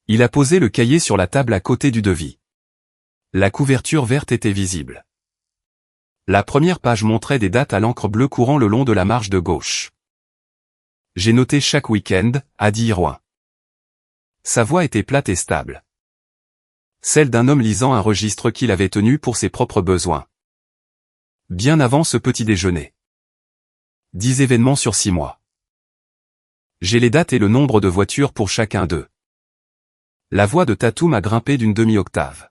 Il a posé le cahier sur la table à côté du devis. La couverture verte était visible. La première page montrait des dates à l'encre bleue courant le long de la marge de gauche. J'ai noté chaque week-end, a dit Irwin. Sa voix était plate et stable. Celle d'un homme lisant un registre qu'il avait tenu pour ses propres besoins. Bien avant ce petit déjeuner. 10 événements sur 6 mois. J'ai les dates et le nombre de voitures pour chacun d'eux. La voix de Tatum a grimpé d'une demi-octave.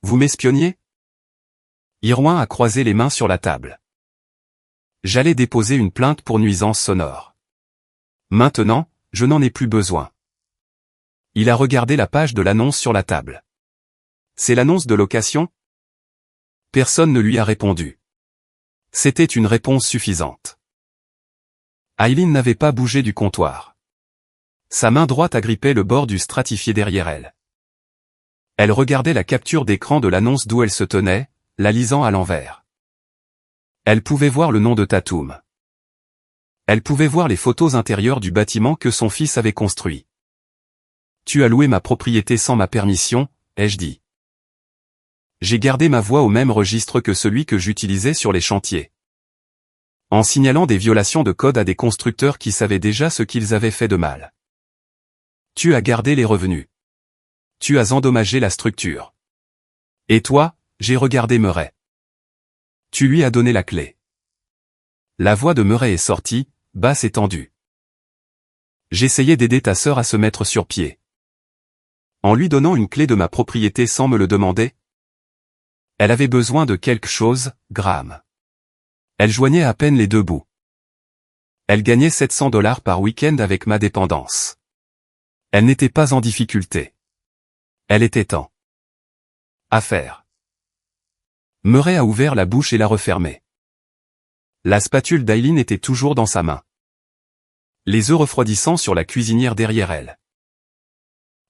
Vous m'espionniez? Irwin a croisé les mains sur la table. J'allais déposer une plainte pour nuisance sonore. Maintenant, je n'en ai plus besoin. Il a regardé la page de l'annonce sur la table. C'est l'annonce de location? Personne ne lui a répondu. C'était une réponse suffisante. Aileen n'avait pas bougé du comptoir. Sa main droite agrippait le bord du stratifié derrière elle. Elle regardait la capture d'écran de l'annonce d'où elle se tenait, la lisant à l'envers. Elle pouvait voir le nom de Tatum. Elle pouvait voir les photos intérieures du bâtiment que son fils avait construit. Tu as loué ma propriété sans ma permission, ai-je dit. J'ai gardé ma voix au même registre que celui que j'utilisais sur les chantiers. En signalant des violations de code à des constructeurs qui savaient déjà ce qu'ils avaient fait de mal. Tu as gardé les revenus. Tu as endommagé la structure. Et toi, j'ai regardé Murray. Tu lui as donné la clé. La voix de Murray est sortie, basse et tendue. J'essayais d'aider ta sœur à se mettre sur pied. En lui donnant une clé de ma propriété sans me le demander? Elle avait besoin de quelque chose, Graham. Elle joignait à peine les deux bouts. Elle gagnait $700 par week-end avec ma dépendance. Elle n'était pas en difficulté. Elle était en affaire. Murray a ouvert la bouche et l'a refermée. La spatule d'Aileen était toujours dans sa main. Les œufs refroidissants sur la cuisinière derrière elle.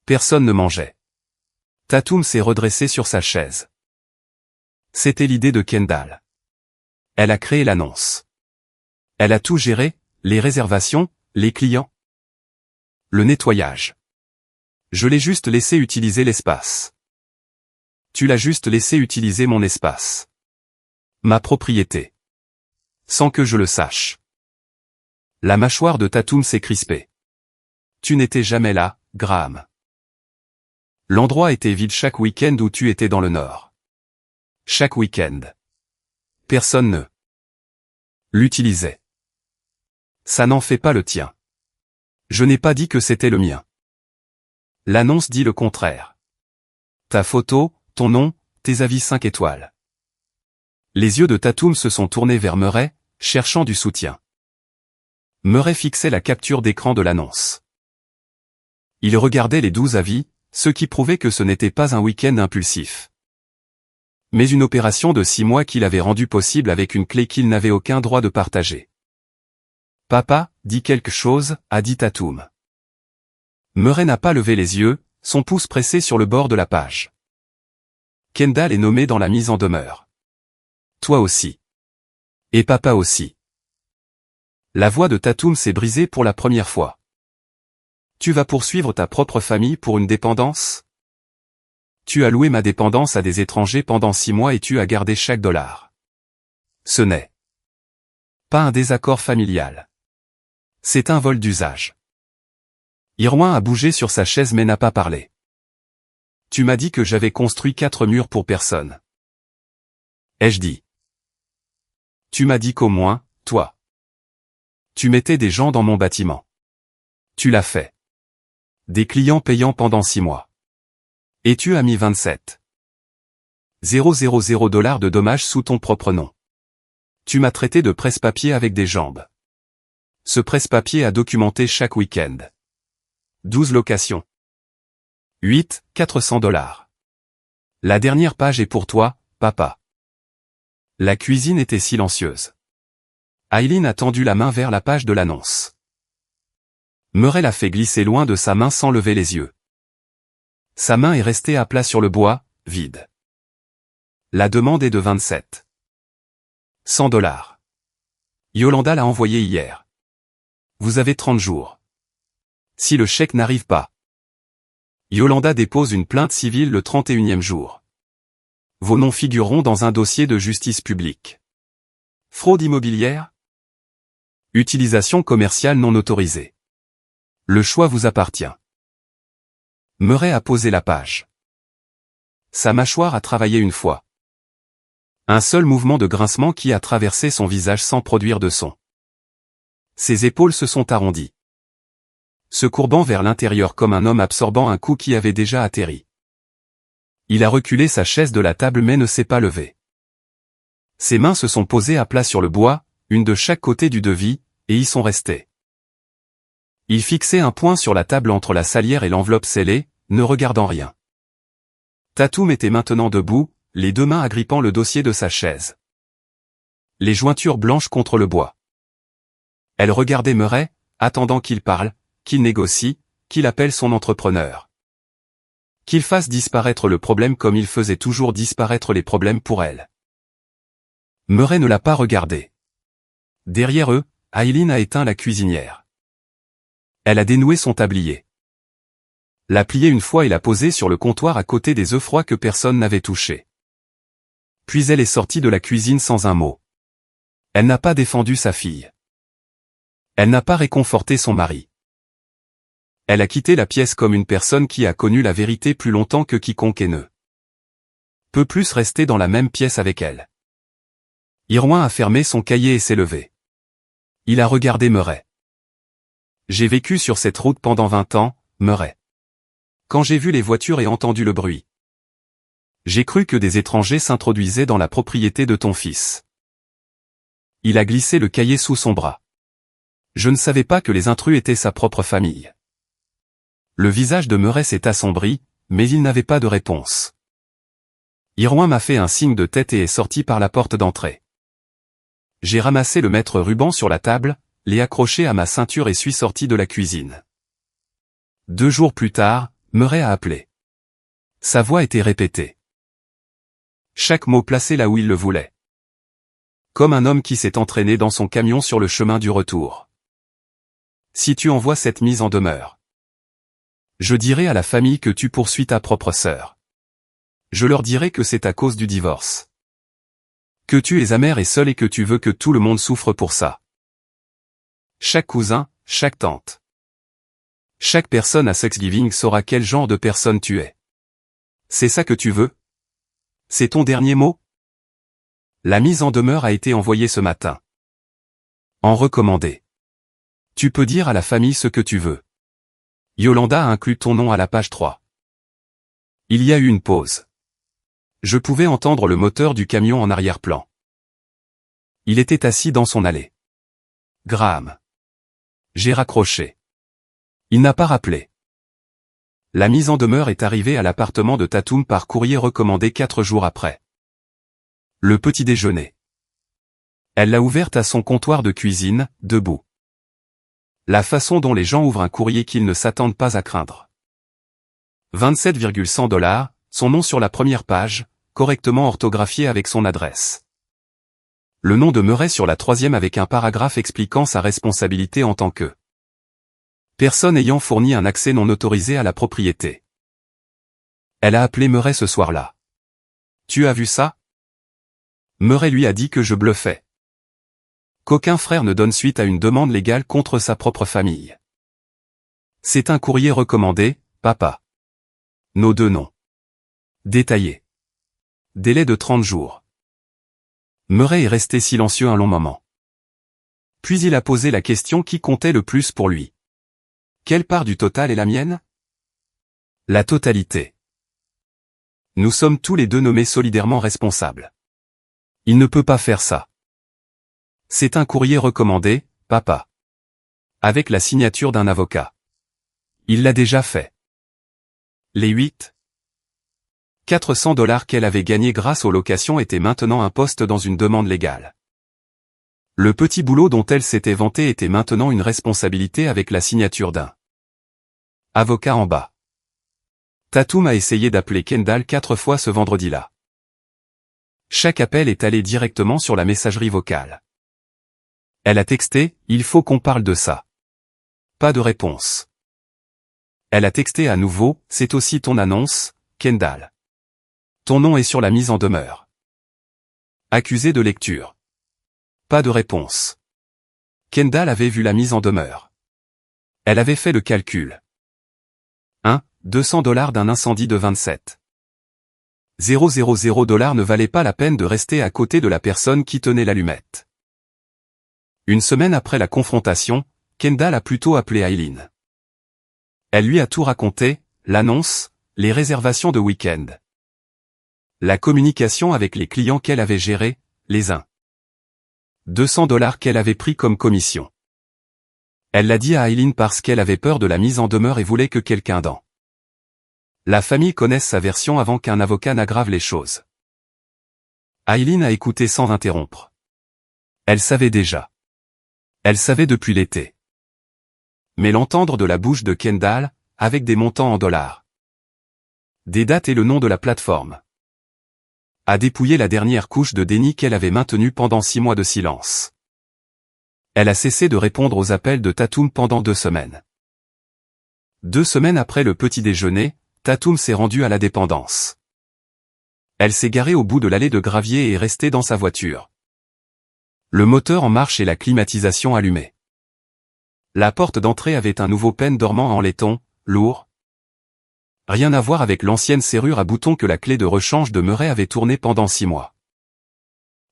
Personne ne mangeait. Tatum s'est redressé sur sa chaise. C'était l'idée de Kendall. Elle a créé l'annonce. Elle a tout géré, les réservations, les clients. Le nettoyage. Je l'ai juste laissé utiliser l'espace. Tu l'as juste laissé utiliser mon espace. Ma propriété. Sans que je le sache. La mâchoire de Tatum s'est crispée. Tu n'étais jamais là, Graham. L'endroit était vide chaque week-end où tu étais dans le Nord. Chaque week-end. Personne ne l'utilisait. Ça n'en fait pas le tien. Je n'ai pas dit que c'était le mien. L'annonce dit le contraire. Ta photo, ton nom, tes avis 5 étoiles. Les yeux de Tatum se sont tournés vers Murray, cherchant du soutien. Murray fixait la capture d'écran de l'annonce. Il regardait les 12 avis, ce qui prouvait que ce n'était pas un week-end impulsif. Mais une opération de 6 mois qu'il avait rendue possible avec une clé qu'il n'avait aucun droit de partager. Papa, dis quelque chose, a dit Tatum. Murray n'a pas levé les yeux, son pouce pressé sur le bord de la page. Kendall est nommé dans la mise en demeure. Toi aussi. Et papa aussi. La voix de Tatum s'est brisée pour la première fois. Tu vas poursuivre ta propre famille pour une dépendance? Tu as loué ma dépendance à des étrangers pendant 6 mois et tu as gardé chaque dollar. Ce n'est pas un désaccord familial. C'est un vol d'usage. Irwin a bougé sur sa chaise mais n'a pas parlé. Tu m'as dit que j'avais construit 4 murs pour personne. Ai-je dit? Tu m'as dit qu'au moins, toi. Tu mettais des gens dans mon bâtiment. Tu l'as fait. Des clients payants pendant 6 mois. Et tu as mis 27 000 $ de dommages sous ton propre nom. Tu m'as traité de presse-papier avec des jambes. Ce presse-papier a documenté chaque week-end. 12 locations. 8, $400. La dernière page est pour toi, papa. La cuisine était silencieuse. Aileen a tendu la main vers la page de l'annonce. Murray l'a fait glisser loin de sa main sans lever les yeux. Sa main est restée à plat sur le bois, vide. La demande est de 27 100 $. Yolanda l'a envoyé hier. Vous avez 30 jours. Si le chèque n'arrive pas. Yolanda dépose une plainte civile le 31e jour. Vos noms figureront dans un dossier de justice publique. Fraude immobilière? Utilisation commerciale non autorisée. Le choix vous appartient. Murray a posé la page. Sa mâchoire a travaillé une fois. Un seul mouvement de grincement qui a traversé son visage sans produire de son. Ses épaules se sont arrondies, se courbant vers l'intérieur comme un homme absorbant un coup qui avait déjà atterri. Il a reculé sa chaise de la table mais ne s'est pas levé. Ses mains se sont posées à plat sur le bois, une de chaque côté du devis, et y sont restées. Il fixait un poing sur la table entre la salière et l'enveloppe scellée, ne regardant rien. Tatum était maintenant debout, les deux mains agrippant le dossier de sa chaise. Les jointures blanches contre le bois. Elle regardait Murray, attendant qu'il parle, qu'il négocie, qu'il appelle son entrepreneur. Qu'il fasse disparaître le problème comme il faisait toujours disparaître les problèmes pour elle. Murray ne l'a pas regardé. Derrière eux, Aileen a éteint la cuisinière. Elle a dénoué son tablier. L'a plié une fois et l'a posé sur le comptoir à côté des œufs froids que personne n'avait touchés. Puis elle est sortie de la cuisine sans un mot. Elle n'a pas défendu sa fille. Elle n'a pas réconforté son mari. Elle a quitté la pièce comme une personne qui a connu la vérité plus longtemps que quiconque et ne peut plus rester dans la même pièce avec elle. Irwin a fermé son cahier et s'est levé. Il a regardé Murray. J'ai vécu sur cette route pendant 20 ans, Murray. Quand j'ai vu les voitures et entendu le bruit, j'ai cru que des étrangers s'introduisaient dans la propriété de ton fils. Il a glissé le cahier sous son bras. Je ne savais pas que les intrus étaient sa propre famille. Le visage de Murray s'est assombri, mais il n'avait pas de réponse. Irwin m'a fait un signe de tête et est sorti par la porte d'entrée. J'ai ramassé le mètre ruban sur la table, l'ai accroché à ma ceinture et suis sorti de la cuisine. 2 jours plus tard, Murray a appelé. Sa voix était répétée. Chaque mot placé là où il le voulait. Comme un homme qui s'est entraîné dans son camion sur le chemin du retour. Si tu envoies cette mise en demeure, je dirai à la famille que tu poursuis ta propre sœur. Je leur dirai que c'est à cause du divorce. Que tu es amère et seule et que tu veux que tout le monde souffre pour ça. Chaque cousin, chaque tante. Chaque personne à Thanksgiving saura quel genre de personne tu es. C'est ça que tu veux? C'est ton dernier mot? La mise en demeure a été envoyée ce matin. En recommandé. Tu peux dire à la famille ce que tu veux. Yolanda a inclus ton nom à la page 3. Il y a eu une pause. Je pouvais entendre le moteur du camion en arrière-plan. Il était assis dans son allée. Graham. J'ai raccroché. Il n'a pas rappelé. La mise en demeure est arrivée à l'appartement de Tatum par courrier recommandé 4 jours après. Le petit déjeuner. Elle l'a ouverte à son comptoir de cuisine, debout. La façon dont les gens ouvrent un courrier qu'ils ne s'attendent pas à craindre. 27,100 $, son nom sur la première page, correctement orthographié avec son adresse. Le nom de Murray sur la 3e avec un paragraphe expliquant sa responsabilité en tant que personne ayant fourni un accès non autorisé à la propriété. Elle a appelé Murray ce soir-là. Tu as vu ça? Murray lui a dit que je bluffais. Qu'aucun frère ne donne suite à une demande légale contre sa propre famille. C'est un courrier recommandé, papa. Nos 2 noms. Détaillé. Délai de 30 jours. Murray est resté silencieux un long moment. Puis il a posé la question qui comptait le plus pour lui. Quelle part du total est la mienne? La totalité. Nous sommes tous les deux nommés solidairement responsables. Il ne peut pas faire ça. C'est un courrier recommandé, papa. Avec la signature d'un avocat. Il l'a déjà fait. Les 400 $ qu'elle avait gagnés grâce aux locations étaient maintenant un poste dans une demande légale. Le petit boulot dont elle s'était vantée était maintenant une responsabilité avec la signature d'un avocat en bas. Tatum a essayé d'appeler Kendall 4 fois ce vendredi-là. Chaque appel est allé directement sur la messagerie vocale. Elle a texté « Il faut qu'on parle de ça ». Pas de réponse. Elle a texté à nouveau « C'est aussi ton annonce, Kendall. Ton nom est sur la mise en demeure. Accusé de lecture. » Pas de réponse. Kendall avait vu la mise en demeure. Elle avait fait le calcul. 200$ d'un incendie de 27 000 $ ne valait pas la peine de rester à côté de la personne qui tenait l'allumette. Une semaine après la confrontation, Kendall a plutôt appelé Aileen. Elle lui a tout raconté, l'annonce, les réservations de week-end. La communication avec les clients qu'elle avait gérés, les 200$ qu'elle avait pris comme commission. Elle l'a dit à Aileen parce qu'elle avait peur de la mise en demeure et voulait que quelqu'un dans la famille connaisse sa version avant qu'un avocat n'aggrave les choses. Aileen a écouté sans interrompre. Elle savait déjà. Elle savait depuis l'été. Mais l'entendre de la bouche de Kendall, avec des montants en dollars, des dates et le nom de la plateforme, a dépouillé la dernière couche de déni qu'elle avait maintenue pendant 6 mois de silence. Elle a cessé de répondre aux appels de Tatum pendant 2 semaines. 2 semaines après le petit déjeuner, Tatum s'est rendue à la dépendance. Elle s'est garée au bout de l'allée de gravier et est restée dans sa voiture. Le moteur en marche et la climatisation allumée. La porte d'entrée avait un nouveau pêne dormant en laiton, lourd. Rien à voir avec l'ancienne serrure à boutons que la clé de rechange de Murray avait tournée pendant 6 mois.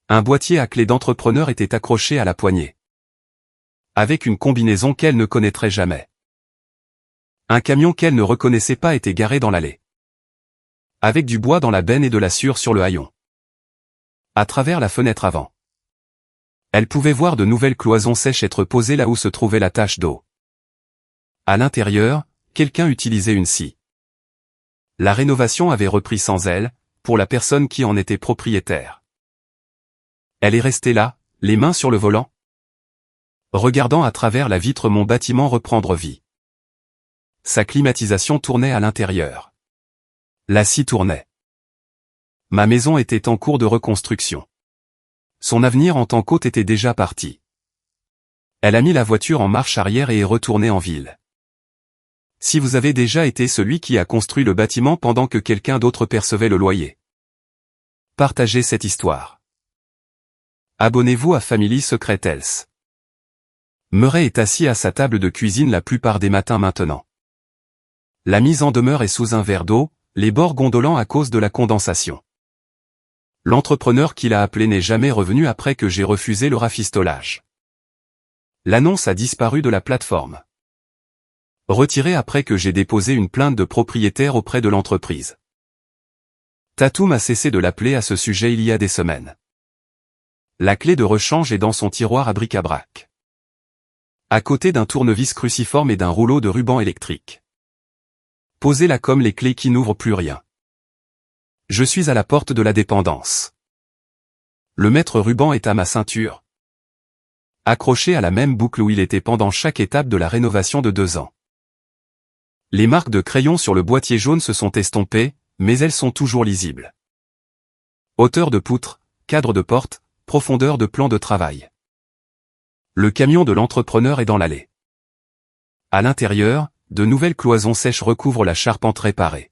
Un boîtier à clé d'entrepreneur était accroché à la poignée. Avec une combinaison qu'elle ne connaîtrait jamais. Un camion qu'elle ne reconnaissait pas était garé dans l'allée. Avec du bois dans la benne et de la sueur sur le haillon. À travers la fenêtre avant. Elle pouvait voir de nouvelles cloisons sèches être posées là où se trouvait la tache d'eau. À l'intérieur, quelqu'un utilisait une scie. La rénovation avait repris sans elle, pour la personne qui en était propriétaire. Elle est restée là, les mains sur le volant, regardant à travers la vitre mon bâtiment reprendre vie. Sa climatisation tournait à l'intérieur. La scie tournait. Ma maison était en cours de reconstruction. Son avenir en tant qu'hôte était déjà parti. Elle a mis la voiture en marche arrière et est retournée en ville. Si vous avez déjà été celui qui a construit le bâtiment pendant que quelqu'un d'autre percevait le loyer, partagez cette histoire. Abonnez-vous à Family Secret Health. Murray est assis à sa table de cuisine la plupart des matins maintenant. La mise en demeure est sous un verre d'eau, les bords gondolants à cause de la condensation. L'entrepreneur qui l'a appelé n'est jamais revenu après que j'ai refusé le rafistolage. L'annonce a disparu de la plateforme. Retirée après que j'ai déposé une plainte de propriétaire auprès de l'entreprise. Tatum a cessé de l'appeler à ce sujet il y a des semaines. La clé de rechange est dans son tiroir à bric-à-brac. À côté d'un tournevis cruciforme et d'un rouleau de ruban électrique. Posez là comme les clés qui n'ouvrent plus rien. Je suis à la porte de la dépendance. Le maître ruban est à ma ceinture. Accroché à la même boucle où il était pendant chaque étape de la rénovation de 2 ans. Les marques de crayon sur le boîtier jaune se sont estompées, mais elles sont toujours lisibles. Hauteur de poutre, cadre de porte, profondeur de plan de travail. Le camion de l'entrepreneur est dans l'allée. À l'intérieur, de nouvelles cloisons sèches recouvrent la charpente réparée.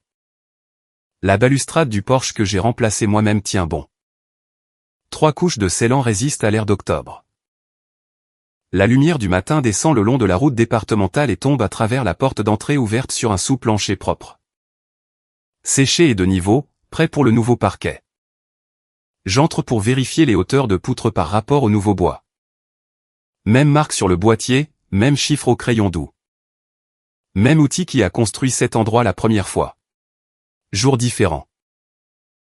La balustrade du porche que j'ai remplacé moi-même tient bon. 3 couches de scellant résistent à l'air d'octobre. La lumière du matin descend le long de la route départementale et tombe à travers la porte d'entrée ouverte sur un sous-plancher propre. Séché et de niveau, prêt pour le nouveau parquet. J'entre pour vérifier les hauteurs de poutre par rapport au nouveau bois. Même marque sur le boîtier, même chiffre au crayon doux. Même outil qui a construit cet endroit la première fois. Jour différent.